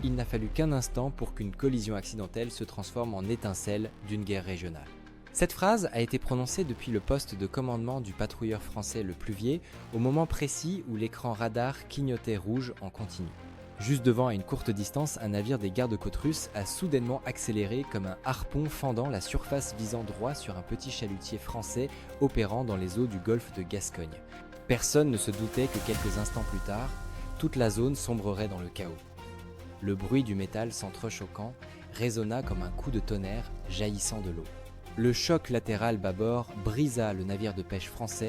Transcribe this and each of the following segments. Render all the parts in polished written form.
Il n'a fallu qu'un instant pour qu'une collision accidentelle se transforme en étincelle d'une guerre régionale. Cette phrase a été prononcée depuis le poste de commandement du patrouilleur français Le Pluvier au moment précis où l'écran radar clignotait rouge en continu. Juste devant, à une courte distance, un navire des gardes-côtes russes a soudainement accéléré comme un harpon fendant la surface visant droit sur un petit chalutier français opérant dans les eaux du golfe de Gascogne. Personne ne se doutait que quelques instants plus tard, toute la zone sombrerait dans le chaos. Le bruit du métal s'entrechoquant résonna comme un coup de tonnerre jaillissant de l'eau. Le choc latéral bâbord brisa le navire de pêche français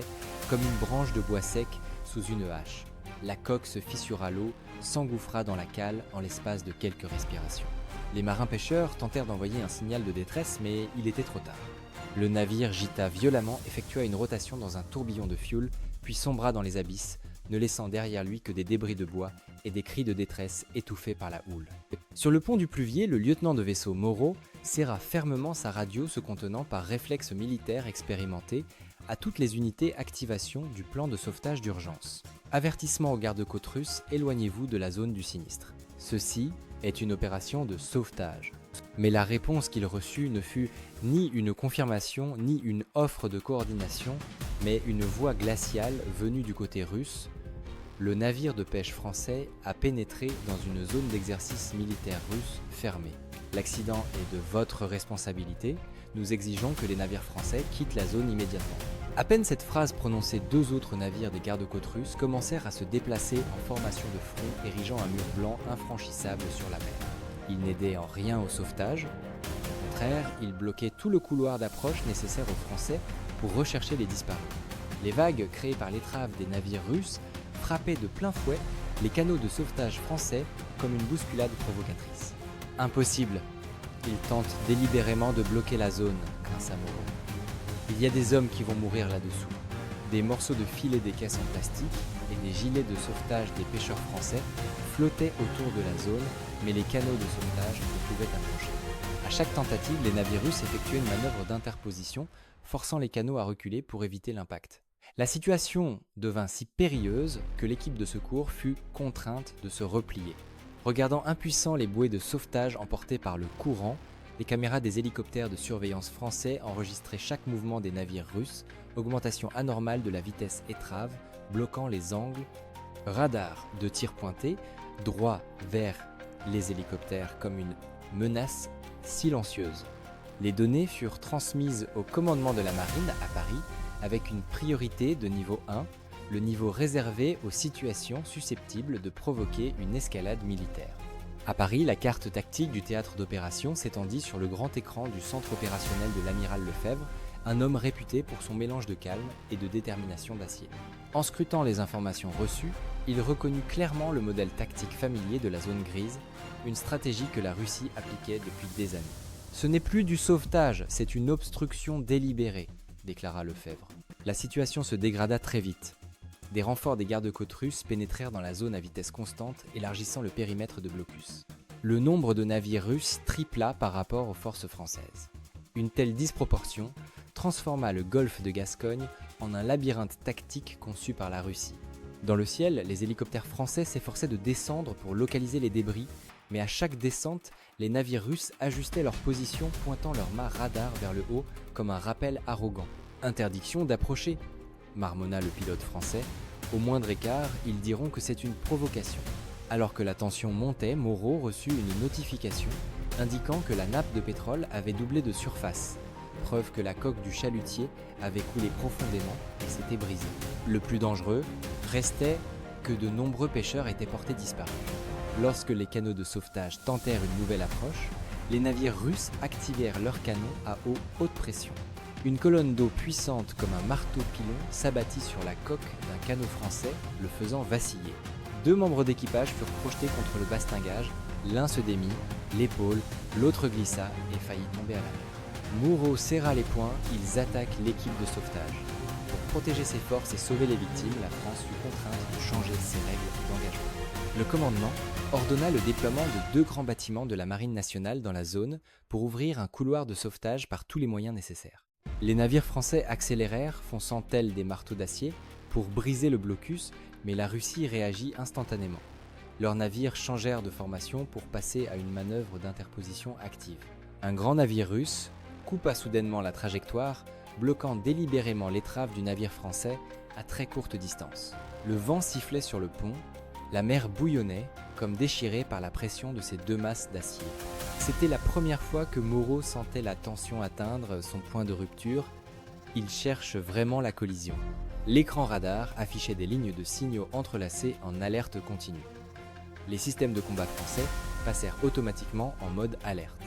comme une branche de bois sec sous une hache. La coque se fissura, l'eau s'engouffra dans la cale en l'espace de quelques respirations. Les marins pêcheurs tentèrent d'envoyer un signal de détresse, mais il était trop tard. Le navire gita violemment, effectua une rotation dans un tourbillon de fioul, puis sombra dans les abysses, ne laissant derrière lui que des débris de bois et des cris de détresse étouffés par la houle. Sur le pont du Pluvier, le lieutenant de vaisseau Moreau serra fermement sa radio se contenant par réflexe militaire expérimenté à toutes les unités activation du plan de sauvetage d'urgence. Avertissement aux gardes-côtes russes, éloignez-vous de la zone du sinistre. Ceci est une opération de sauvetage. Mais la réponse qu'il reçut ne fut ni une confirmation ni une offre de coordination, mais une voix glaciale venue du côté russe. Le navire de pêche français a pénétré dans une zone d'exercice militaire russe fermée. L'accident est de votre responsabilité. Nous exigeons que les navires français quittent la zone immédiatement. À peine cette phrase prononcée, deux autres navires des gardes-côtes russes commencèrent à se déplacer en formation de front, érigeant un mur blanc infranchissable sur la mer. Ils n'aidaient en rien au sauvetage. Au contraire, ils bloquaient tout le couloir d'approche nécessaire aux Français pour rechercher les disparus. Les vagues créées par l'étrave des navires russes frappaient de plein fouet les canaux de sauvetage français comme une bousculade provocatrice. Impossible. Ils tentent délibérément de bloquer la zone, grinça Moreau. Il y a des hommes qui vont mourir là-dessous. Des morceaux de filets des caisses en plastique et des gilets de sauvetage des pêcheurs français flottaient autour de la zone, mais les canaux de sauvetage ne pouvaient approcher. À chaque tentative, les navires russes effectuaient une manœuvre d'interposition, forçant les canaux à reculer pour éviter l'impact. La situation devint si périlleuse que l'équipe de secours fut contrainte de se replier. Regardant impuissants les bouées de sauvetage emportées par le courant, les caméras des hélicoptères de surveillance français enregistraient chaque mouvement des navires russes, augmentation anormale de la vitesse étrave, bloquant les angles, radar de tir pointé, droit vers les hélicoptères comme une menace silencieuse. Les données furent transmises au commandement de la marine à Paris avec une priorité de niveau 1, le niveau réservé aux situations susceptibles de provoquer une escalade militaire. À Paris, la carte tactique du théâtre d'opération s'étendit sur le grand écran du centre opérationnel de l'amiral Lefebvre, un homme réputé pour son mélange de calme et de détermination d'acier. En scrutant les informations reçues, il reconnut clairement le modèle tactique familier de la zone grise, une stratégie que la Russie appliquait depuis des années. « Ce n'est plus du sauvetage, c'est une obstruction délibérée », déclara Lefebvre. La situation se dégrada très vite. Des renforts des gardes-côtes russes pénétrèrent dans la zone à vitesse constante, élargissant le périmètre de blocus. Le nombre de navires russes tripla par rapport aux forces françaises. Une telle disproportion transforma le golfe de Gascogne en un labyrinthe tactique conçu par la Russie. Dans le ciel, les hélicoptères français s'efforçaient de descendre pour localiser les débris, mais à chaque descente, les navires russes ajustaient leur position, pointant leurs mâts radar vers le haut comme un rappel arrogant. « Interdiction d'approcher !» marmonna le pilote français. Au moindre écart, ils diront que c'est une provocation. Alors que la tension montait, Moreau reçut une notification indiquant que la nappe de pétrole avait doublé de surface, preuve que la coque du chalutier avait coulé profondément et s'était brisée. Le plus dangereux restait que de nombreux pêcheurs étaient portés disparus. Lorsque les canaux de sauvetage tentèrent une nouvelle approche, les navires russes activèrent leurs canons à haute pression. Une colonne d'eau puissante comme un marteau-pilon s'abattit sur la coque d'un canot français, le faisant vaciller. Deux membres d'équipage furent projetés contre le bastingage, l'un se démit, l'épaule, l'autre glissa et faillit tomber à la mer. Moreau serra les poings, ils attaquent l'équipe de sauvetage. Pour protéger ses forces et sauver les victimes, la France fut contrainte de changer ses règles d'engagement. Le commandement ordonna le déploiement de 2 grands bâtiments de la Marine nationale dans la zone pour ouvrir un couloir de sauvetage par tous les moyens nécessaires. Les navires français accélérèrent, fonçant tels des marteaux d'acier, pour briser le blocus, mais la Russie réagit instantanément. leurs navires changèrent de formation pour passer à une manœuvre d'interposition active. Un grand navire russe coupa soudainement la trajectoire, bloquant délibérément l'étrave du navire français à très courte distance. Le vent sifflait sur le pont, la mer bouillonnait, comme déchirée par la pression de ces deux masses d'acier. C'était la première fois que Moreau sentait la tension atteindre son point de rupture. Il cherche vraiment la collision. L'écran radar affichait des lignes de signaux entrelacées en alerte continue. Les systèmes de combat français passèrent automatiquement en mode alerte.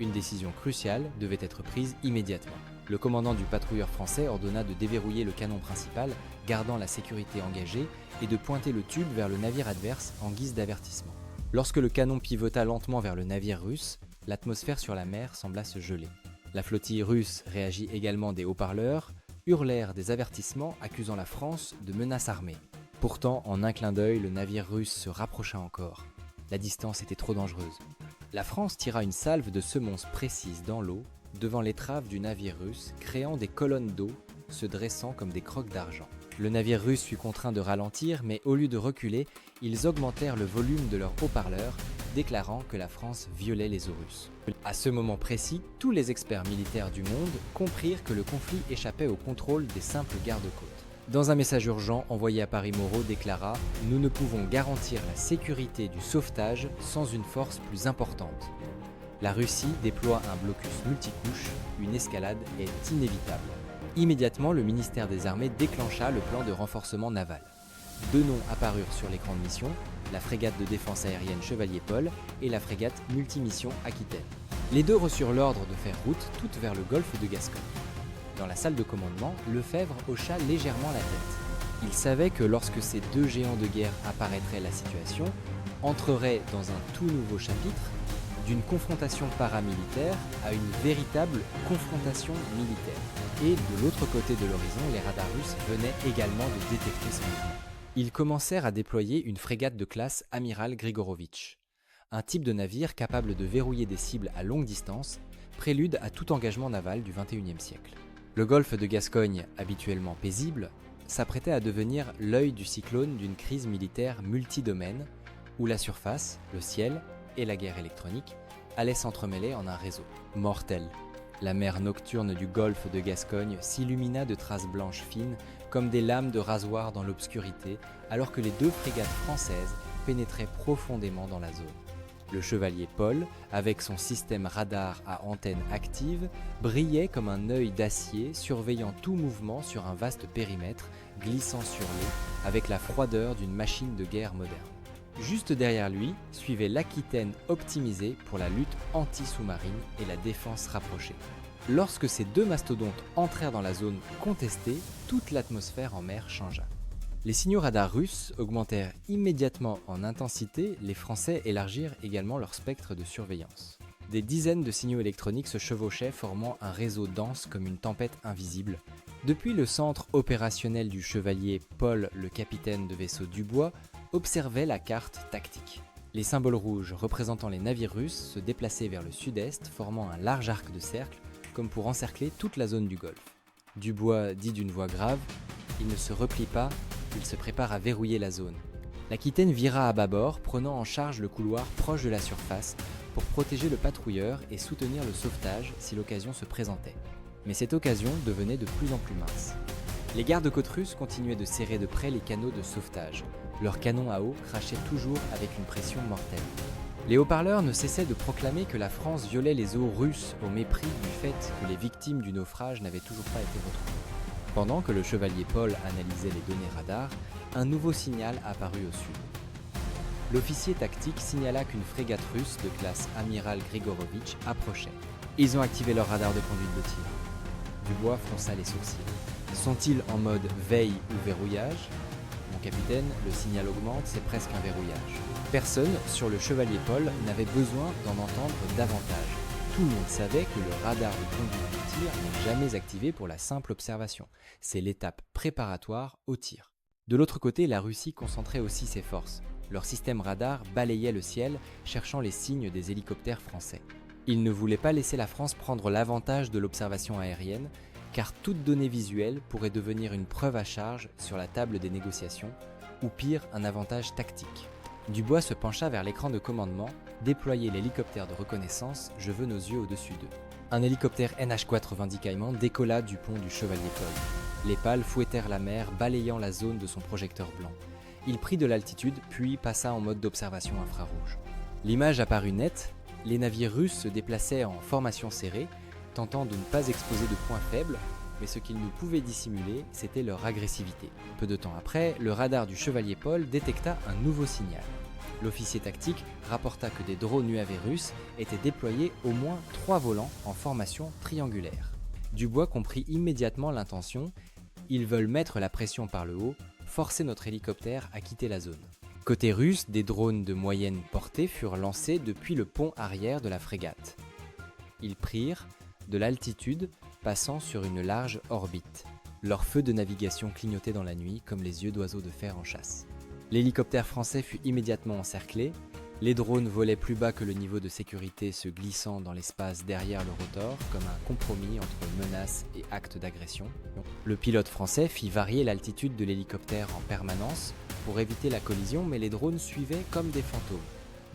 Une décision cruciale devait être prise immédiatement. Le commandant du patrouilleur français ordonna de déverrouiller le canon principal, gardant la sécurité engagée, et de pointer le tube vers le navire adverse en guise d'avertissement. Lorsque le canon pivota lentement vers le navire russe, l'atmosphère sur la mer sembla se geler. La flottille russe réagit également des haut-parleurs, hurlèrent des avertissements accusant la France de menaces armées. Pourtant, en un clin d'œil, le navire russe se rapprocha encore. La distance était trop dangereuse. La France tira une salve de semonces précises dans l'eau, devant l'étrave du navire russe, créant des colonnes d'eau se dressant comme des crocs d'argent. Le navire russe fut contraint de ralentir, mais au lieu de reculer, ils augmentèrent le volume de leurs haut-parleurs, déclarant que la France violait les eaux russes. À ce moment précis, tous les experts militaires du monde comprirent que le conflit échappait au contrôle des simples gardes-côtes. Dans un message urgent envoyé à Paris, Moreau déclara « Nous ne pouvons garantir la sécurité du sauvetage sans une force plus importante. La Russie déploie un blocus multicouche, une escalade est inévitable. » Immédiatement, le ministère des Armées déclencha le plan de renforcement naval. Deux noms apparurent sur l'écran de mission, la frégate de défense aérienne Chevalier Paul et la frégate multimission Aquitaine. Les deux reçurent l'ordre de faire route toutes vers le golfe de Gascogne. Dans la salle de commandement, Lefebvre hocha légèrement la tête. Il savait que lorsque ces deux géants de guerre apparaîtraient, la situation entrerait dans un tout nouveau chapitre, d'une confrontation paramilitaire à une véritable confrontation militaire. Et de l'autre côté de l'horizon, les radars russes venaient également de détecter ce mouvement. Ils commencèrent à déployer une frégate de classe Amiral Grigorovitch, un type de navire capable de verrouiller des cibles à longue distance, prélude à tout engagement naval du XXIe siècle. Le golfe de Gascogne, habituellement paisible, s'apprêtait à devenir l'œil du cyclone d'une crise militaire multidomaine, où la surface, le ciel et la guerre électronique allaient s'entremêler en un réseau mortel. La mer nocturne du golfe de Gascogne s'illumina de traces blanches fines comme des lames de rasoir dans l'obscurité, alors que les deux frégates françaises pénétraient profondément dans la zone. Le Chevalier Paul, avec son système radar à antenne active, brillait comme un œil d'acier surveillant tout mouvement sur un vaste périmètre, glissant sur l'eau avec la froideur d'une machine de guerre moderne. Juste derrière lui, suivait l'Aquitaine optimisée pour la lutte anti-sous-marine et la défense rapprochée. Lorsque ces deux mastodontes entrèrent dans la zone contestée, toute l'atmosphère en mer changea. Les signaux radars russes augmentèrent immédiatement en intensité, les Français élargirent également leur spectre de surveillance. Des dizaines de signaux électroniques se chevauchaient, formant un réseau dense comme une tempête invisible. Depuis le centre opérationnel du Chevalier, Paul, le capitaine de vaisseau Dubois, observait la carte tactique. Les symboles rouges représentant les navires russes se déplaçaient vers le sud-est, formant un large arc de cercle, comme pour encercler toute la zone du Golfe. Dubois dit d'une voix grave « Il ne se replie pas, il se prépare à verrouiller la zone. » L'Aquitaine vira à bâbord, prenant en charge le couloir proche de la surface pour protéger le patrouilleur et soutenir le sauvetage si l'occasion se présentait. Mais cette occasion devenait de plus en plus mince. Les gardes-côtes russes continuaient de serrer de près les canaux de sauvetage. Leurs canons à eau crachaient toujours avec une pression mortelle. Les haut-parleurs ne cessaient de proclamer que la France violait les eaux russes au mépris du fait que les victimes du naufrage n'avaient toujours pas été retrouvées. Pendant que le Chevalier Paul analysait les données radars, un nouveau signal apparut au sud. L'officier tactique signala qu'une frégate russe de classe Amiral Grigorovitch approchait. Ils ont activé leur radar de conduite de tir. Dubois fronça les sourcils. Sont-ils en mode veille ou verrouillage ? Mon capitaine, le signal augmente, c'est presque un verrouillage. Personne sur le Chevalier Paul n'avait besoin d'en entendre davantage. Tout le monde savait que le radar de conduite du tir n'est jamais activé pour la simple observation. C'est l'étape préparatoire au tir. De l'autre côté, la Russie concentrait aussi ses forces. Leur système radar balayait le ciel, cherchant les signes des hélicoptères français. Ils ne voulaient pas laisser la France prendre l'avantage de l'observation aérienne, car toute donnée visuelle pourrait devenir une preuve à charge sur la table des négociations, ou pire, un avantage tactique. Dubois se pencha vers l'écran de commandement, déployait l'hélicoptère de reconnaissance, je veux nos yeux au-dessus d'eux. Un hélicoptère NH-90 Cayman décolla du pont du Chevalier-Paul. Les pales fouettèrent la mer, balayant la zone de son projecteur blanc. Il prit de l'altitude, puis passa en mode d'observation infrarouge. L'image apparut nette, les navires russes se déplaçaient en formation serrée, tentant de ne pas exposer de points faibles, mais ce qu'ils ne pouvaient dissimuler, c'était leur agressivité. Peu de temps après, le radar du Chevalier-Paul détecta un nouveau signal. L'officier tactique rapporta que des drones UAV russes étaient déployés au moins 3 volants en formation triangulaire. Dubois comprit immédiatement l'intention, ils veulent mettre la pression par le haut, forcer notre hélicoptère à quitter la zone. Côté russe, des drones de moyenne portée furent lancés depuis le pont arrière de la frégate. Ils prirent de l'altitude, passant sur une large orbite. Leurs feux de navigation clignotaient dans la nuit comme les yeux d'oiseaux de fer en chasse. L'hélicoptère français fut immédiatement encerclé, les drones volaient plus bas que le niveau de sécurité, se glissant dans l'espace derrière le rotor comme un compromis entre menace et acte d'agression. Le pilote français fit varier l'altitude de l'hélicoptère en permanence pour éviter la collision, mais les drones suivaient comme des fantômes.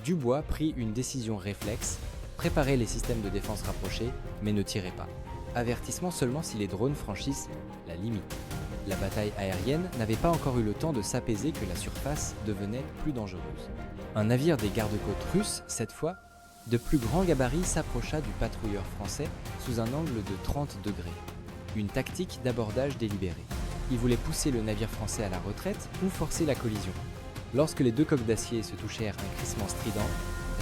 Dubois prit une décision réflexe, préparer les systèmes de défense rapprochés, mais ne tirait pas. Avertissement seulement si les drones franchissent la limite. La bataille aérienne n'avait pas encore eu le temps de s'apaiser que la surface devenait plus dangereuse. Un navire des gardes-côtes russes, cette fois, de plus grand gabarit s'approcha du patrouilleur français sous un angle de 30 degrés. Une tactique d'abordage délibérée. Il voulait pousser le navire français à la retraite ou forcer la collision. Lorsque les deux coques d'acier se touchèrent, un crissement strident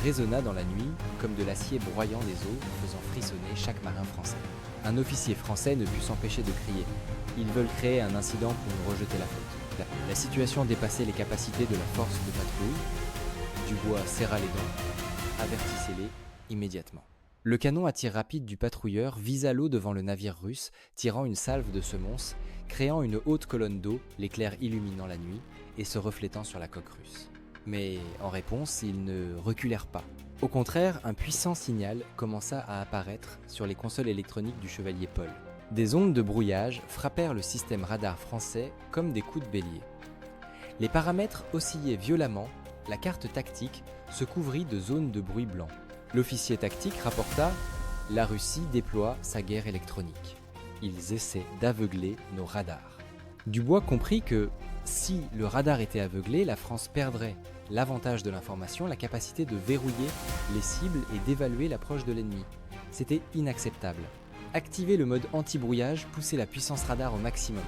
résonna dans la nuit comme de l'acier broyant les eaux, faisant frissonner chaque marin français. Un officier français ne put s'empêcher de crier. Ils veulent créer un incident pour nous rejeter la faute. La situation dépassait les capacités de la force de patrouille. Dubois serra les dents. Avertissez-les immédiatement. Le canon à tir rapide du patrouilleur visa l'eau devant le navire russe, tirant une salve de semonce, créant une haute colonne d'eau, l'éclair illuminant la nuit et se reflétant sur la coque russe. Mais en réponse, ils ne reculèrent pas. Au contraire, un puissant signal commença à apparaître sur les consoles électroniques du Chevalier-Paul. Des ondes de brouillage frappèrent le système radar français comme des coups de bélier. Les paramètres oscillaient violemment, la carte tactique se couvrit de zones de bruit blanc. L'officier tactique rapporta « La Russie déploie sa guerre électronique. Ils essaient d'aveugler nos radars. » Dubois comprit que si le radar était aveuglé, la France perdrait l'avantage de l'information, la capacité de verrouiller les cibles et d'évaluer l'approche de l'ennemi. C'était inacceptable. Activer le mode anti-brouillage poussait la puissance radar au maximum.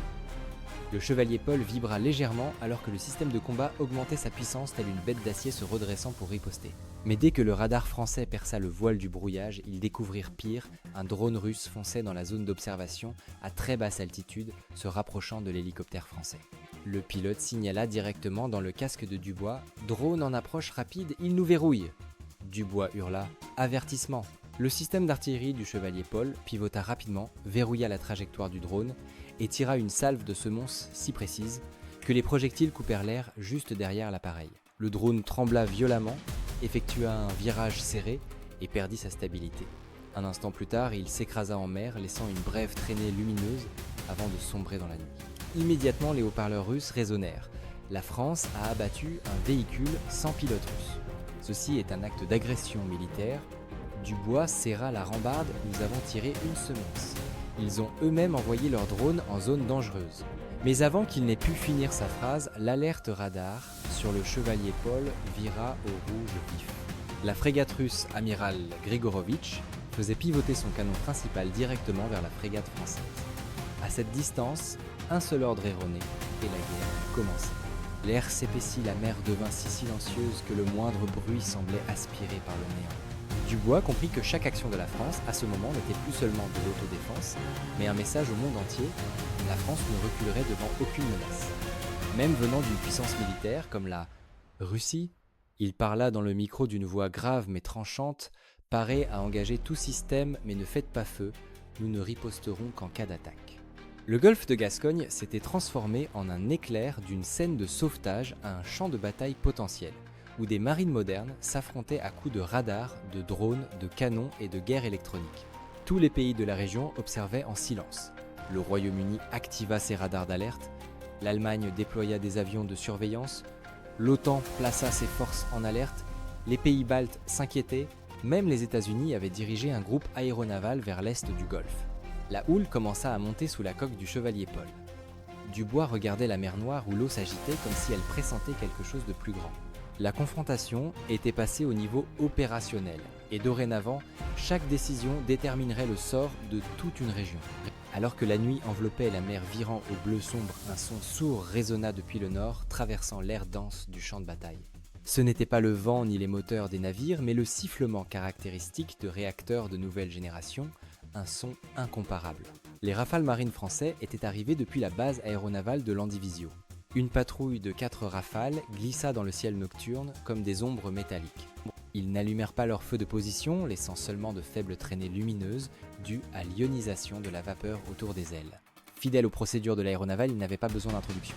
Le Chevalier-Paul vibra légèrement alors que le système de combat augmentait sa puissance telle une bête d'acier se redressant pour riposter. Mais dès que le radar français perça le voile du brouillage, ils découvrirent pire, un drone russe fonçait dans la zone d'observation à très basse altitude, se rapprochant de l'hélicoptère français. Le pilote signala directement dans le casque de Dubois « Drone en approche rapide, il nous verrouille !» Dubois hurla « Avertissement !» Le système d'artillerie du Chevalier-Paul pivota rapidement, verrouilla la trajectoire du drone et tira une salve de semonce si précise que les projectiles coupèrent l'air juste derrière l'appareil. Le drone trembla violemment, effectua un virage serré et perdit sa stabilité. Un instant plus tard, il s'écrasa en mer, laissant une brève traînée lumineuse avant de sombrer dans la nuit. Immédiatement, les haut-parleurs russes résonnèrent. La France a abattu un véhicule sans pilote russe. Ceci est un acte d'agression militaire. Dubois serra la rambarde, nous avons tiré une semonce. Ils ont eux-mêmes envoyé leur drone en zone dangereuse. Mais avant qu'il n'ait pu finir sa phrase, l'alerte radar sur le Chevalier-Paul vira au rouge vif. La frégate russe amiral Grigorovitch faisait pivoter son canon principal directement vers la frégate française. À cette distance, un seul ordre erroné et la guerre commençait. L'air s'épaissit, la mer devint si silencieuse que le moindre bruit semblait aspiré par le néant. Dubois comprit que chaque action de la France, à ce moment, n'était plus seulement de l'autodéfense, mais un message au monde entier. La France ne reculerait devant aucune menace. Même venant d'une puissance militaire comme la Russie, il parla dans le micro d'une voix grave mais tranchante, paré à engager tout système mais ne faites pas feu, nous ne riposterons qu'en cas d'attaque. Le golfe de Gascogne s'était transformé en un éclair d'une scène de sauvetage à un champ de bataille potentiel, où des marines modernes s'affrontaient à coups de radars, de drones, de canons et de guerre électronique. Tous les pays de la région observaient en silence. Le Royaume-Uni activa ses radars d'alerte, l'Allemagne déploya des avions de surveillance, L'OTAN plaça ses forces en alerte, les pays baltes s'inquiétaient, même les États-Unis avaient dirigé un groupe aéronaval vers l'est du Golfe. La houle commença à monter sous la coque du Chevalier Paul. Dubois regardait la mer Noire où l'eau s'agitait comme si elle pressentait quelque chose de plus grand. La confrontation était passée au niveau opérationnel et dorénavant, chaque décision déterminerait le sort de toute une région. Alors que la nuit enveloppait la mer virant au bleu sombre, un son sourd résonna depuis le nord, traversant l'air dense du champ de bataille. Ce n'était pas le vent ni les moteurs des navires, mais le sifflement caractéristique de réacteurs de nouvelle génération, un son incomparable. Les Rafales marines français étaient arrivés depuis la base aéronavale de Landivisiau. Une patrouille de 4 Rafales glissa dans le ciel nocturne comme des ombres métalliques. Ils n'allumèrent pas leur feu de position, laissant seulement de faibles traînées lumineuses dues à l'ionisation de la vapeur autour des ailes. Fidèles aux procédures de l'aéronaval, ils n'avaient pas besoin d'introduction.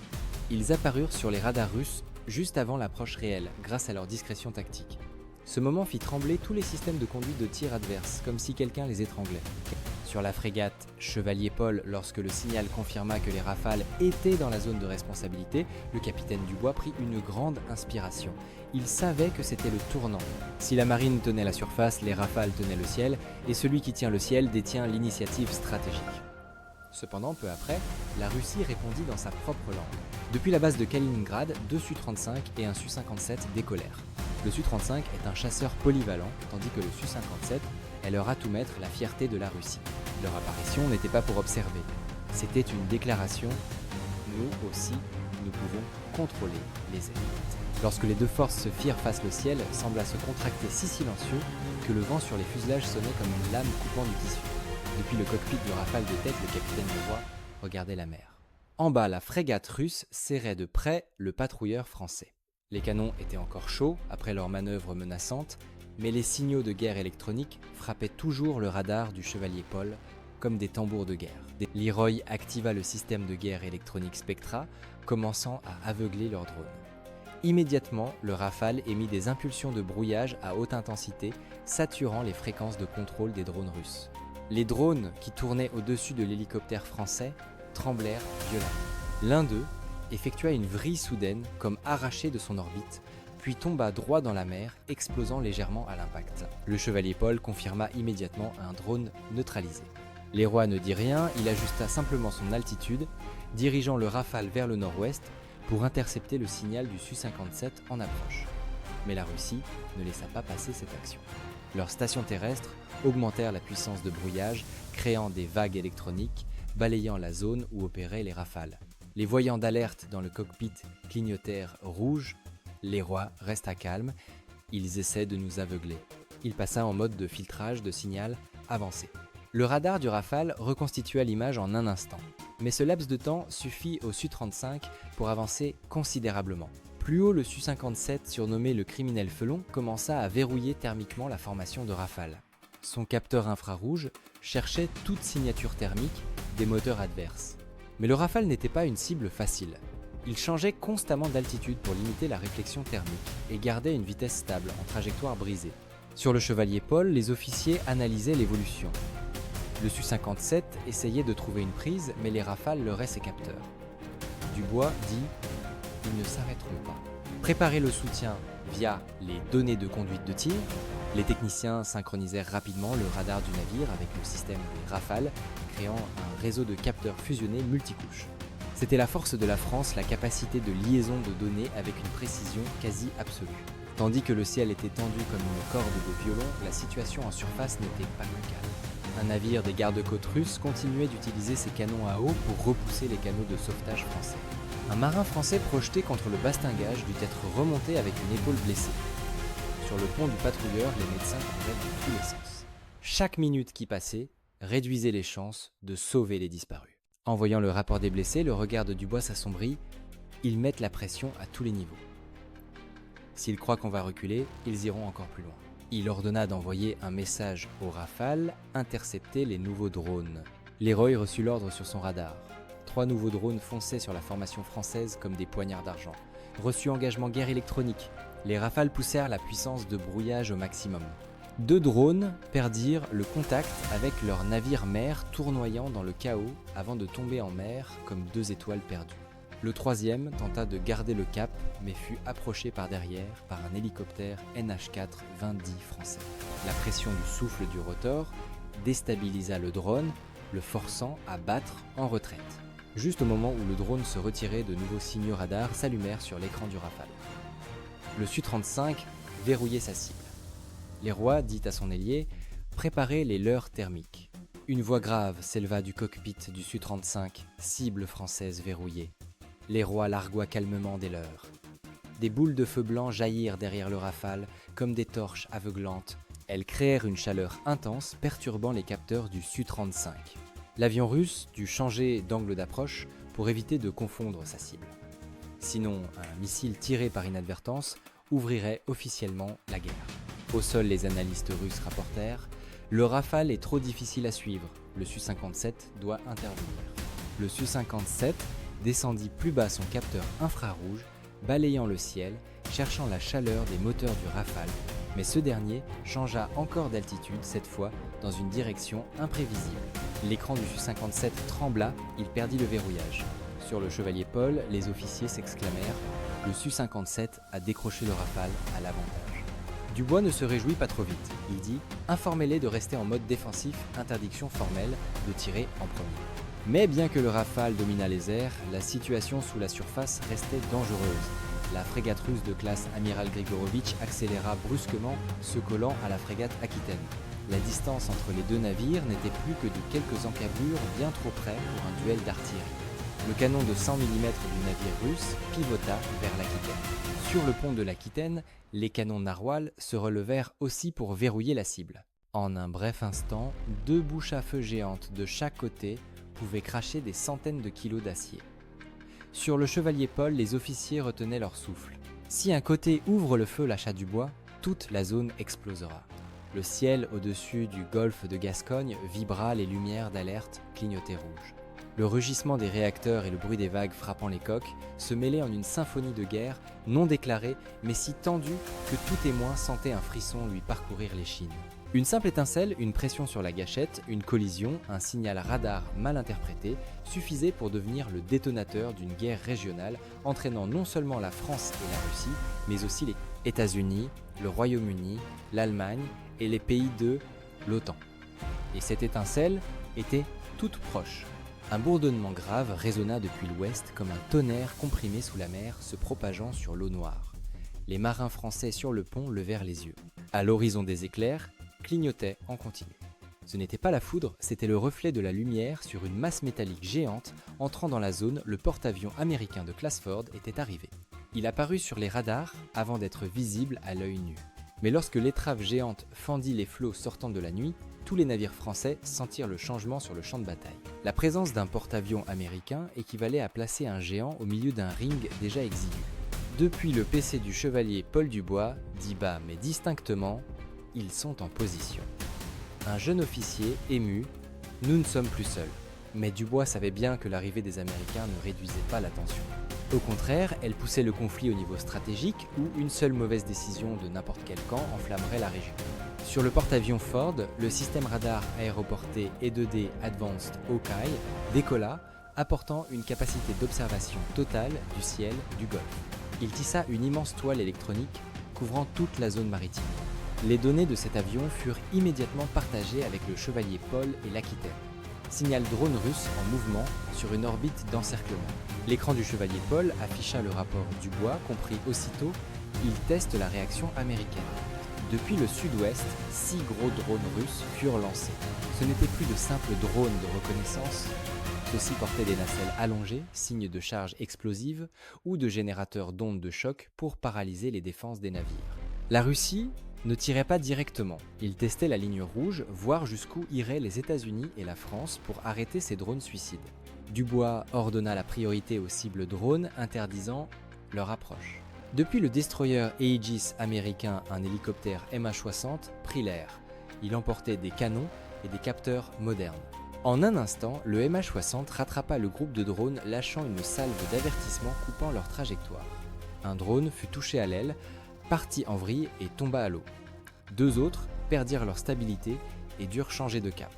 Ils apparurent sur les radars russes juste avant l'approche réelle, grâce à leur discrétion tactique. Ce moment fit trembler tous les systèmes de conduite de tir adverses, comme si quelqu'un les étranglait. Sur la frégate Chevalier Paul, lorsque le signal confirma que les Rafales étaient dans la zone de responsabilité, le capitaine Dubois prit une grande inspiration. Il savait que c'était le tournant. Si la marine tenait la surface, les Rafales tenaient le ciel, et celui qui tient le ciel détient l'initiative stratégique. Cependant, peu après, la Russie répondit dans sa propre langue. Depuis la base de Kaliningrad, 2 Su-35 et un Su-57 décollèrent. Le Su-35 est un chasseur polyvalent, tandis que le Su-57 est leur atout-maître, la fierté de la Russie. Leur apparition n'était pas pour observer, c'était une déclaration « Nous aussi, nous pouvons contrôler les ennemis ». Lorsque les deux forces se firent face, le ciel sembla se contracter si silencieux que le vent sur les fuselages sonnait comme une lame coupant du tissu. Depuis le cockpit du Rafale de tête, le capitaine Dubois regardait la mer. En bas, la frégate russe serrait de près le patrouilleur français. Les canons étaient encore chauds après leur manœuvre menaçante, mais les signaux de guerre électronique frappaient toujours le radar du Chevalier Paul comme des tambours de guerre. Leroy activa le système de guerre électronique Spectra, commençant à aveugler leurs drones. Immédiatement, le Rafale émit des impulsions de brouillage à haute intensité, saturant les fréquences de contrôle des drones russes. Les drones qui tournaient au-dessus de l'hélicoptère français tremblèrent violemment. L'un d'eux effectua une vrille soudaine comme arraché de son orbite, puis tomba droit dans la mer, explosant légèrement à l'impact. Le Chevalier Paul confirma immédiatement un drone neutralisé. Leroy ne dit rien, il ajusta simplement son altitude, dirigeant le Rafale vers le nord-ouest pour intercepter le signal du Su-57 en approche. Mais la Russie ne laissa pas passer cette action. Leurs stations terrestres augmentèrent la puissance de brouillage, créant des vagues électroniques, balayant la zone où opéraient les Rafales. Les voyants d'alerte dans le cockpit clignotèrent rouge. Leroy resta calme, ils essaient de nous aveugler. Il passa en mode de filtrage de signal avancé. Le radar du Rafale reconstitua l'image en un instant, mais ce laps de temps suffit au Su-35 pour avancer considérablement. Plus haut, le Su-57, surnommé le criminel Felon, commença à verrouiller thermiquement la formation de Rafale. Son capteur infrarouge cherchait toute signature thermique des moteurs adverses. Mais le Rafale n'était pas une cible facile. Il changeait constamment d'altitude pour limiter la réflexion thermique et gardait une vitesse stable en trajectoire brisée. Sur le Chevalier Paul, les officiers analysaient l'évolution. Le Su-57 essayait de trouver une prise, mais les Rafales leurraient ses capteurs. Dubois dit « Ils ne s'arrêteront pas ». Préparer le soutien via les données de conduite de tir, les techniciens synchronisèrent rapidement le radar du navire avec le système des Rafales, créant un réseau de capteurs fusionnés multicouches. C'était la force de la France, la capacité de liaison de données avec une précision quasi absolue. Tandis que le ciel était tendu comme une corde de violon, la situation en surface n'était pas plus calme. Un navire des gardes-côtes russes continuait d'utiliser ses canons à eau pour repousser les canaux de sauvetage français. Un marin français projeté contre le bastingage dut être remonté avec une épaule blessée. Sur le pont du patrouilleur, les médecins couraient dans tous les sens. Chaque minute qui passait réduisait les chances de sauver les disparus. En voyant le rapport des blessés, le regard de Dubois s'assombrit. Ils mettent la pression à tous les niveaux. S'ils croient qu'on va reculer, ils iront encore plus loin. Il ordonna d'envoyer un message au Rafale, intercepter les nouveaux drones. Leroy reçut l'ordre sur son radar. 3 nouveaux drones fonçaient sur la formation française comme des poignards d'argent. Reçu engagement guerre électronique. Les Rafales poussèrent la puissance de brouillage au maximum. 2 drones perdirent le contact avec leur navire-mère tournoyant dans le chaos avant de tomber en mer comme 2 étoiles perdues. Le troisième tenta de garder le cap, mais fut approché par derrière par un hélicoptère NH4 20D français. La pression du souffle du rotor déstabilisa le drone, le forçant à battre en retraite. Juste au moment où le drone se retirait, de nouveaux signaux radars s'allumèrent sur l'écran du Rafale. Le Su-35 verrouillait sa cible. Les rois dit à son ailier « Préparez les leurres thermiques ». Une voix grave s'éleva du cockpit du Su-35, cible française verrouillée. Les rois largoient calmement des leurres. Des boules de feu blanc jaillirent derrière le Rafale comme des torches aveuglantes. Elles créèrent une chaleur intense perturbant les capteurs du Su-35. L'avion russe dut changer d'angle d'approche pour éviter de confondre sa cible. Sinon, un missile tiré par inadvertance ouvrirait officiellement la guerre. Au sol, les analystes russes rapportèrent « Le Rafale est trop difficile à suivre, le Su-57 doit intervenir ». Le Su-57 descendit plus bas son capteur infrarouge, balayant le ciel, cherchant la chaleur des moteurs du Rafale, mais ce dernier changea encore d'altitude, cette fois dans une direction imprévisible. L'écran du Su-57 trembla, il perdit le verrouillage. Sur le Chevalier Paul, les officiers s'exclamèrent « Le Su-57 a décroché le Rafale à l'avantage ». Dubois ne se réjouit pas trop vite. Il dit « Informez-les de rester en mode défensif, interdiction formelle de tirer en premier ». Mais bien que le Rafale dominât les airs, la situation sous la surface restait dangereuse. La frégate russe de classe Amiral Grigorovitch accéléra brusquement, se collant à la frégate Aquitaine. La distance entre les deux navires n'était plus que de quelques encablures bien trop près pour un duel d'artillerie. Le canon de 100 mm du navire russe pivota vers l'Aquitaine. Sur le pont de l'Aquitaine, les canons narwals se relevèrent aussi pour verrouiller la cible. En un bref instant, deux bouches à feu géantes de chaque côté pouvaient cracher des centaines de kilos d'acier. Sur le Chevalier Paul, les officiers retenaient leur souffle. Si un côté ouvre le feu, lâcha Dubois, toute la zone explosera. Le ciel au-dessus du golfe de Gascogne vibra, les lumières d'alerte clignotaient rouge. Le rugissement des réacteurs et le bruit des vagues frappant les coques se mêlaient en une symphonie de guerre non déclarée mais si tendue que tout témoin sentait un frisson lui parcourir l'échine. Une simple étincelle, une pression sur la gâchette, une collision, un signal radar mal interprété suffisaient pour devenir le détonateur d'une guerre régionale entraînant non seulement la France et la Russie, mais aussi les États-Unis, le Royaume-Uni, l'Allemagne et les pays de l'OTAN. Et cette étincelle était toute proche. Un bourdonnement grave résonna depuis l'ouest comme un tonnerre comprimé sous la mer se propageant sur l'eau noire. Les marins français sur le pont levèrent les yeux. À l'horizon des éclairs, clignotait en continu. Ce n'était pas la foudre, c'était le reflet de la lumière sur une masse métallique géante. Entrant dans la zone, le porte-avions américain de classe Ford était arrivé. Il apparut sur les radars avant d'être visible à l'œil nu. Mais lorsque l'étrave géante fendit les flots sortant de la nuit, tous les navires français sentirent le changement sur le champ de bataille. La présence d'un porte-avions américain équivalait à placer un géant au milieu d'un ring déjà exigu. Depuis le PC du chevalier Paul Dubois, dit bas mais distinctement, ils sont en position. Un jeune officier, ému, « Nous ne sommes plus seuls ». Mais Dubois savait bien que l'arrivée des Américains ne réduisait pas la tension. Au contraire, elle poussait le conflit au niveau stratégique où une seule mauvaise décision de n'importe quel camp enflammerait la région. Sur le porte-avions Ford, le système radar aéroporté E2D Advanced Hawkeye décolla, apportant une capacité d'observation totale du ciel du Golfe. Il tissa une immense toile électronique couvrant toute la zone maritime. Les données de cet avion furent immédiatement partagées avec le Chevalier Paul et l'Aquitaine. Signal drone russe en mouvement sur une orbite d'encerclement. L'écran du Chevalier Paul afficha le rapport Dubois, compris aussitôt, il teste la réaction américaine. Depuis le sud-ouest, 6 gros drones russes furent lancés. Ce n'étaient plus de simples drones de reconnaissance. Ceux-ci portaient des nacelles allongées, signe de charge explosive, ou de générateurs d'ondes de choc pour paralyser les défenses des navires. La Russie ne tirait pas directement. Il testait la ligne rouge, voir jusqu'où iraient les États-Unis et la France pour arrêter ces drones suicides. Dubois ordonna la priorité aux cibles drones, interdisant leur approche. Depuis le destroyer Aegis américain, un hélicoptère MH-60 prit l'air. Il emportait des canons et des capteurs modernes. En un instant, le MH-60 rattrapa le groupe de drones, lâchant une salve d'avertissement coupant leur trajectoire. Un drone fut touché à l'aile, partit en vrille et tomba à l'eau. 2 autres perdirent leur stabilité et durent changer de cap.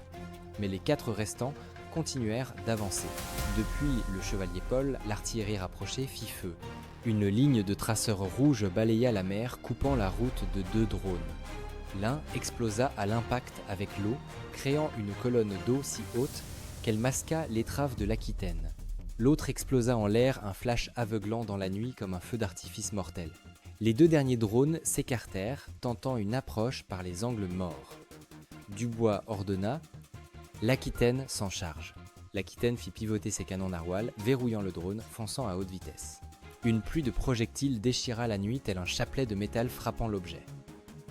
Mais les 4 restants continuèrent d'avancer. Depuis le chevalier Paul, l'artillerie rapprochée fit feu. Une ligne de traceurs rouges balaya la mer, coupant la route de 2 drones. L'un explosa à l'impact avec l'eau, créant une colonne d'eau si haute qu'elle masqua l'étrave de l'Aquitaine. L'autre explosa en l'air, un flash aveuglant dans la nuit comme un feu d'artifice mortel. Les 2 derniers drones s'écartèrent, tentant une approche par les angles morts. Dubois ordonna « L'Aquitaine s'en charge ». L'Aquitaine fit pivoter ses canons narwhal, verrouillant le drone, fonçant à haute vitesse. Une pluie de projectiles déchira la nuit tel un chapelet de métal frappant l'objet.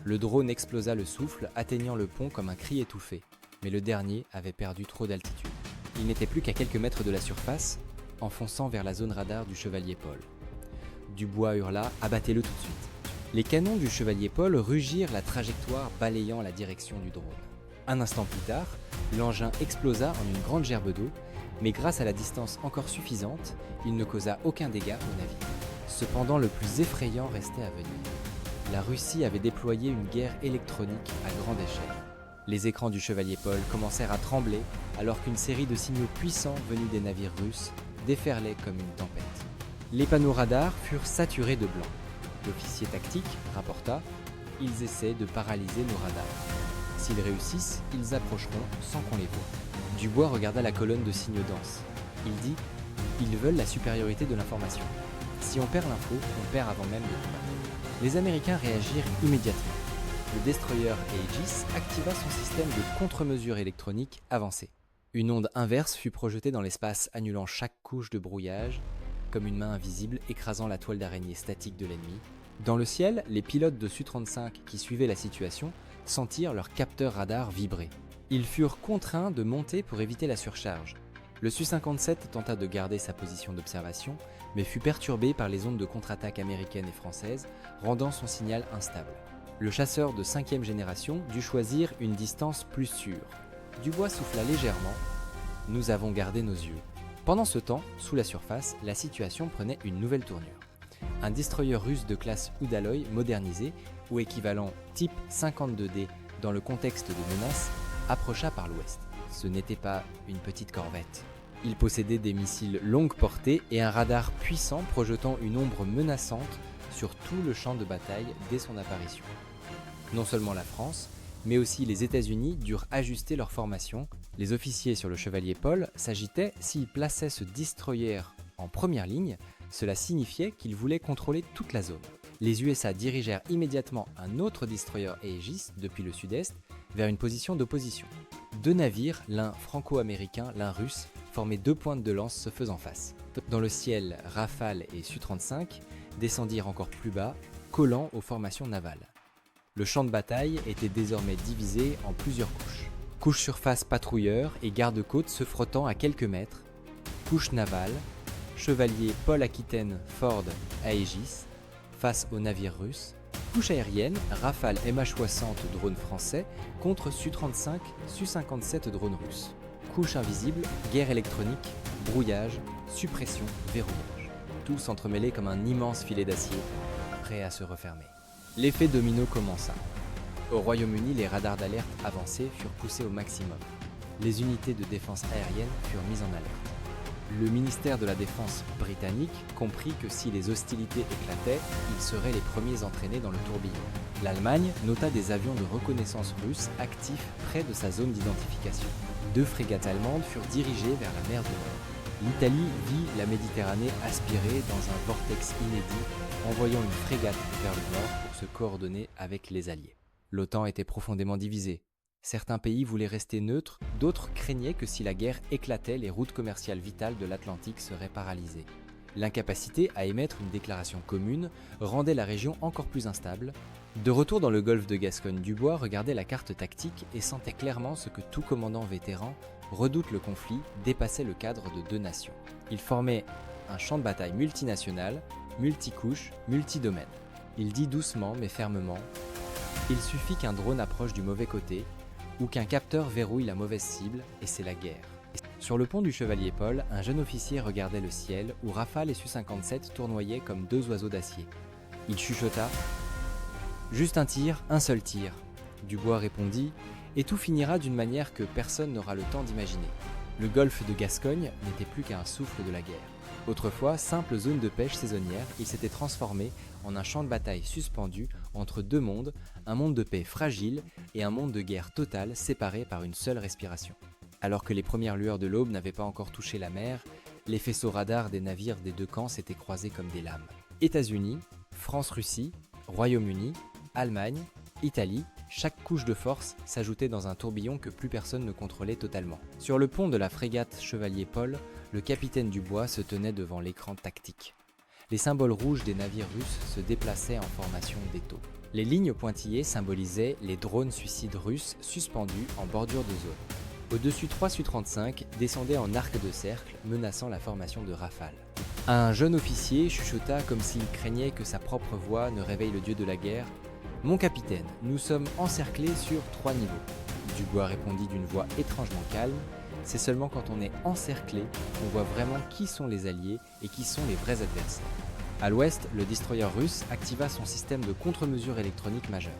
Le drone explosa le souffle, atteignant le pont comme un cri étouffé. Mais le dernier avait perdu trop d'altitude. Il n'était plus qu'à quelques mètres de la surface, enfonçant vers la zone radar du chevalier Paul. Dubois hurla « Abattez-le tout de suite !» Les canons du chevalier Paul rugirent la trajectoire balayant la direction du drone. Un instant plus tard, l'engin explosa en une grande gerbe d'eau, mais grâce à la distance encore suffisante, il ne causa aucun dégât au navire. Cependant, le plus effrayant restait à venir. La Russie avait déployé une guerre électronique à grande échelle. Les écrans du chevalier Paul commencèrent à trembler alors qu'une série de signaux puissants venus des navires russes déferlaient comme une tempête. Les panneaux radars furent saturés de blanc. L'officier tactique rapporta « Ils essaient de paralyser nos radars. S'ils réussissent, ils approcheront sans qu'on les voie. » Dubois regarda la colonne de signaux denses. Il dit « Ils veulent la supériorité de l'information. Si on perd l'info, on perd avant même de combattre. » Les Américains réagirent immédiatement. Le destroyer Aegis activa son système de contre-mesure électronique avancé. Une onde inverse fut projetée dans l'espace, annulant chaque couche de brouillage, comme une main invisible écrasant la toile d'araignée statique de l'ennemi. Dans le ciel, les pilotes de Su-35 qui suivaient la situation sentirent leurs capteurs radars vibrer. Ils furent contraints de monter pour éviter la surcharge. Le Su-57 tenta de garder sa position d'observation, mais fut perturbé par les ondes de contre-attaque américaines et françaises, rendant son signal instable. Le chasseur de 5e génération dut choisir une distance plus sûre. Dubois souffla légèrement. « Nous avons gardé nos yeux. » Pendant ce temps, sous la surface, la situation prenait une nouvelle tournure. Un destroyer russe de classe Udaloy modernisé, ou équivalent type 52D dans le contexte de menace, approcha par l'ouest. Ce n'était pas une petite corvette. Il possédait des missiles longue portée et un radar puissant projetant une ombre menaçante sur tout le champ de bataille dès son apparition. Non seulement la France, mais aussi les États-Unis durent ajuster leur formation. Les officiers sur le chevalier Paul s'agitaient s'ils plaçaient ce destroyer en première ligne, cela signifiait qu'ils voulaient contrôler toute la zone. Les USA dirigèrent immédiatement un autre destroyer Aegis depuis le sud-est vers une position d'opposition. 2 navires, l'un franco-américain, l'un russe, formaient 2 pointes de lance se faisant face. Dans le ciel, Rafale et Su-35 descendirent encore plus bas, collant aux formations navales. Le champ de bataille était désormais divisé en plusieurs couches. Couche surface patrouilleur et garde-côte se frottant à quelques mètres, couche navale, chevalier Paul Aquitaine Ford Aegis, face aux navires russes, couche aérienne, Rafale MH-60 drones français contre Su-35, Su-57 drones russes. Couche invisible, guerre électronique, brouillage, suppression, verrouillage. Tout s'entremêlait comme un immense filet d'acier, prêt à se refermer. L'effet domino commença. Au Royaume-Uni, les radars d'alerte avancés furent poussés au maximum. Les unités de défense aérienne furent mises en alerte. Le ministère de la Défense britannique comprit que si les hostilités éclataient, ils seraient les premiers entraînés dans le tourbillon. L'Allemagne nota des avions de reconnaissance russes actifs près de sa zone d'identification. 2 frégates allemandes furent dirigées vers la mer du Nord. L'Italie vit la Méditerranée aspirée dans un vortex inédit, envoyant une frégate vers le nord pour se coordonner avec les Alliés. L'OTAN était profondément divisée. Certains pays voulaient rester neutres, d'autres craignaient que si la guerre éclatait, les routes commerciales vitales de l'Atlantique seraient paralysées. L'incapacité à émettre une déclaration commune rendait la région encore plus instable. De retour dans le golfe de Gascogne, Dubois regardait la carte tactique et sentait clairement ce que tout commandant vétéran redoute le conflit dépassait le cadre de 2 nations. Il formait un champ de bataille multinational, multicouche, multidomaine. Il dit doucement mais fermement « Il suffit qu'un drone approche du mauvais côté ou qu'un capteur verrouille la mauvaise cible et c'est la guerre. » Sur le pont du Chevalier Paul, un jeune officier regardait le ciel où Rafale et Su-57 tournoyaient comme 2 oiseaux d'acier. Il chuchota « Juste un tir, un seul tir. » Dubois répondit « Et tout finira d'une manière que personne n'aura le temps d'imaginer. » Le golfe de Gascogne n'était plus qu'un souffle de la guerre. Autrefois, simple zone de pêche saisonnière, il s'était transformé en un champ de bataille suspendu entre deux mondes, un monde de paix fragile et un monde de guerre totale séparé par une seule respiration. Alors que les premières lueurs de l'aube n'avaient pas encore touché la mer, les faisceaux radars des navires des deux camps s'étaient croisés comme des lames. États-Unis, France-Russie, Royaume-Uni, Allemagne, Italie, chaque couche de force s'ajoutait dans un tourbillon que plus personne ne contrôlait totalement. Sur le pont de la frégate Chevalier Paul, le capitaine Dubois se tenait devant l'écran tactique. Les symboles rouges des navires russes se déplaçaient en formation d'étau. Les lignes pointillées symbolisaient les drones suicides russes suspendus en bordure de zone. Au-dessus 3 Su-35 descendait en arc de cercle, menaçant la formation de Rafale. Un jeune officier chuchota comme s'il craignait que sa propre voix ne réveille le dieu de la guerre. « Mon capitaine, nous sommes encerclés sur 3 niveaux. » Dubois répondit d'une voix étrangement calme. « C'est seulement quand on est encerclé qu'on voit vraiment qui sont les alliés et qui sont les vrais adversaires. » À l'ouest, le destroyer russe activa son système de contre-mesure électronique majeur.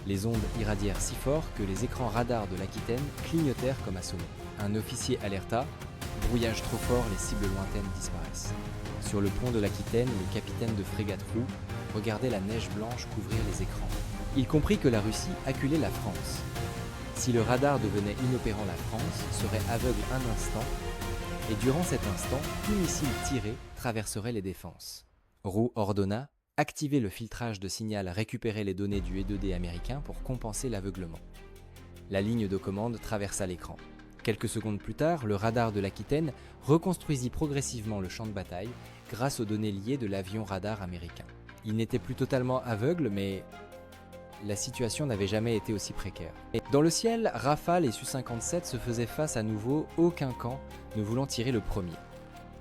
Les ondes irradièrent si fort que les écrans radars de l'Aquitaine clignotèrent comme assommés. Un officier alerta « Brouillage trop fort, les cibles lointaines disparaissent. » Sur le pont de l'Aquitaine, le capitaine de frégate Roux regardait la neige blanche couvrir les écrans. Il comprit que la Russie acculait la France. Si le radar devenait inopérant, la France serait aveugle un instant, et durant cet instant, tout missile tiré traverserait les défenses. Roux ordonna « Activer le filtrage de signal, récupérer les données du E2D américain pour compenser l'aveuglement. » La ligne de commande traversa l'écran. Quelques secondes plus tard, le radar de l'Aquitaine reconstruisit progressivement le champ de bataille grâce aux données liées de l'avion radar américain. Il n'était plus totalement aveugle, mais la situation n'avait jamais été aussi précaire. Dans le ciel, Rafale et Su-57 se faisaient face à nouveau, aucun camp ne voulant tirer le premier.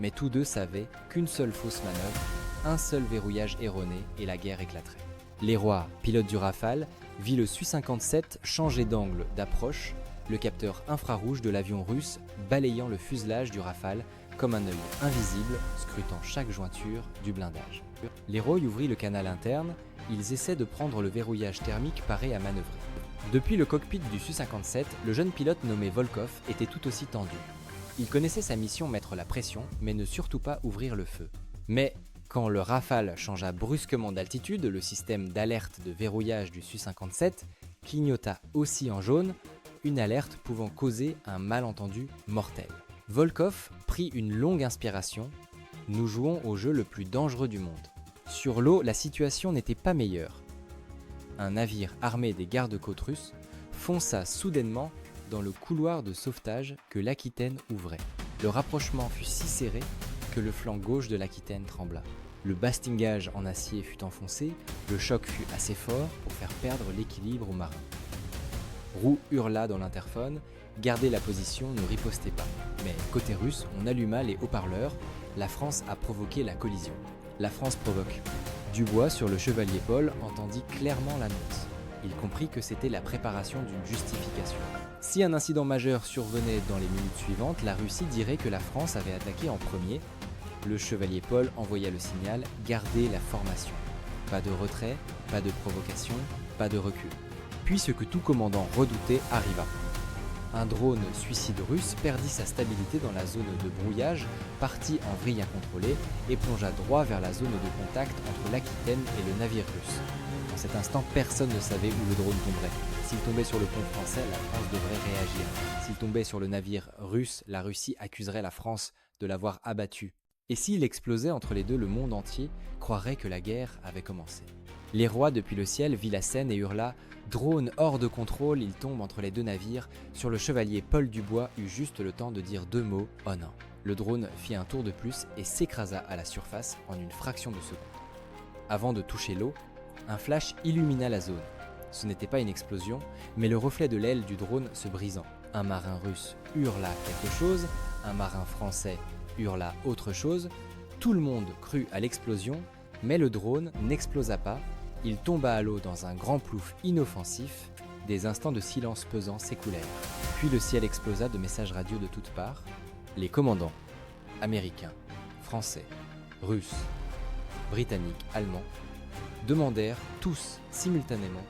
Mais tous deux savaient qu'une seule fausse manœuvre, un seul verrouillage erroné et la guerre éclaterait. Leroy, pilote du Rafale, vit le Su-57 changer d'angle d'approche, le capteur infrarouge de l'avion russe balayant le fuselage du Rafale comme un œil invisible scrutant chaque jointure du blindage. Leroy ouvrit le canal interne, ils essaient de prendre le verrouillage thermique paré à manœuvrer. Depuis le cockpit du Su-57, le jeune pilote nommé Volkov était tout aussi tendu. Il connaissait sa mission mettre la pression, mais ne surtout pas ouvrir le feu. Mais quand le Rafale changea brusquement d'altitude, le système d'alerte de verrouillage du Su-57 clignota aussi en jaune, une alerte pouvant causer un malentendu mortel. Volkov prit une longue inspiration. Nous jouons au jeu le plus dangereux du monde. Sur l'eau, la situation n'était pas meilleure. Un navire armé des gardes-côtes russes fonça soudainement dans le couloir de sauvetage que l'Aquitaine ouvrait. Le rapprochement fut si serré que le flanc gauche de l'Aquitaine trembla. Le bastingage en acier fut enfoncé, le choc fut assez fort pour faire perdre l'équilibre aux marins. Roux hurla dans l'interphone, gardez la position, ne ripostez pas. Mais côté russe, on alluma les haut-parleurs, la France a provoqué la collision. La France provoque. Dubois, sur le Chevalier Paul, entendit clairement l'annonce. Il comprit que c'était la préparation d'une justification. Si un incident majeur survenait dans les minutes suivantes, la Russie dirait que la France avait attaqué en premier. Le Chevalier Paul envoya le signal « Gardez la formation ». Pas de retrait, pas de provocation, pas de recul. Puis ce que tout commandant redoutait arriva. Un drone suicide russe perdit sa stabilité dans la zone de brouillage, partit en vrille incontrôlée et plongea droit vers la zone de contact entre l'Aquitaine et le navire russe. En cet instant, personne ne savait où le drone tomberait. S'il tombait sur le pont français, la France devrait réagir. S'il tombait sur le navire russe, la Russie accuserait la France de l'avoir abattu. Et s'il explosait entre les deux, le monde entier croirait que la guerre avait commencé. Leroy, depuis le ciel, vit la scène et hurla « Drone hors de contrôle, il tombe entre les deux navires ». Sur le chevalier Paul Dubois eut juste le temps de dire 2 mots « Oh non ». Le drone fit un tour de plus et s'écrasa à la surface en une fraction de seconde. Avant de toucher l'eau, un flash illumina la zone. Ce n'était pas une explosion, mais le reflet de l'aile du drone se brisant. Un marin russe hurla quelque chose, un marin français hurla autre chose. Tout le monde crut à l'explosion, mais le drone n'explosa pas. Il tomba à l'eau dans un grand plouf inoffensif. Des instants de silence pesant s'écoulèrent. Puis le ciel explosa de messages radio de toutes parts. Les commandants, américains, français, russes, britanniques, allemands, demandèrent tous simultanément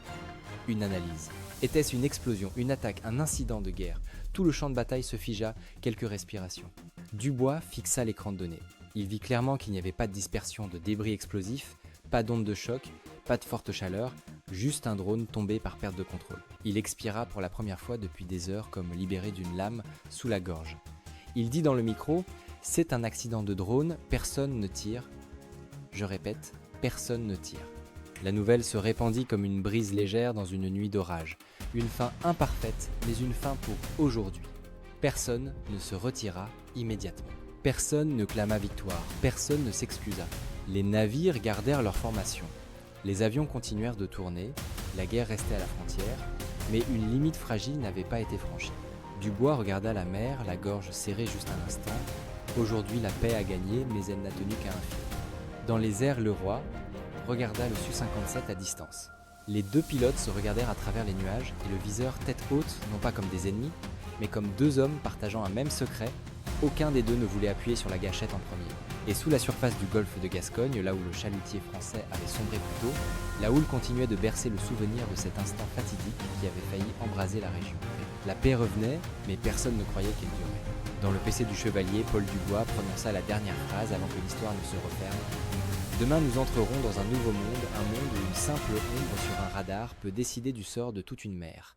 une analyse. Était-ce une explosion, une attaque, un incident de guerre? Tout le champ de bataille se figea, quelques respirations. Dubois fixa l'écran de données. Il vit clairement qu'il n'y avait pas de dispersion de débris explosifs, pas d'onde de choc, pas de forte chaleur, juste un drone tombé par perte de contrôle. Il expira pour la première fois depuis des heures comme libéré d'une lame sous la gorge. Il dit dans le micro « C'est un accident de drone, personne ne tire. » Je répète, personne ne tire. La nouvelle se répandit comme une brise légère dans une nuit d'orage. Une fin imparfaite, mais une fin pour aujourd'hui. Personne ne se retira immédiatement. Personne ne clama victoire, personne ne s'excusa. Les navires gardèrent leur formation. Les avions continuèrent de tourner, la guerre restait à la frontière, mais une limite fragile n'avait pas été franchie. Dubois regarda la mer, la gorge serrée juste un instant. Aujourd'hui la paix a gagné, mais elle n'a tenu qu'à un fil. Dans les airs, le roi regarda le Su-57 à distance. Les deux pilotes se regardèrent à travers les nuages et le viseur tête haute, non pas comme des ennemis, mais comme deux hommes partageant un même secret. Aucun des deux ne voulait appuyer sur la gâchette en premier. Et sous la surface du golfe de Gascogne, là où le chalutier français avait sombré plus tôt, la houle continuait de bercer le souvenir de cet instant fatidique qui avait failli embraser la région. La paix revenait, mais personne ne croyait qu'elle durerait. Dans le PC du chevalier, Paul Dubois prononça la dernière phrase avant que l'histoire ne se referme. Demain nous entrerons dans un nouveau monde, un monde où une simple ombre sur un radar peut décider du sort de toute une mer.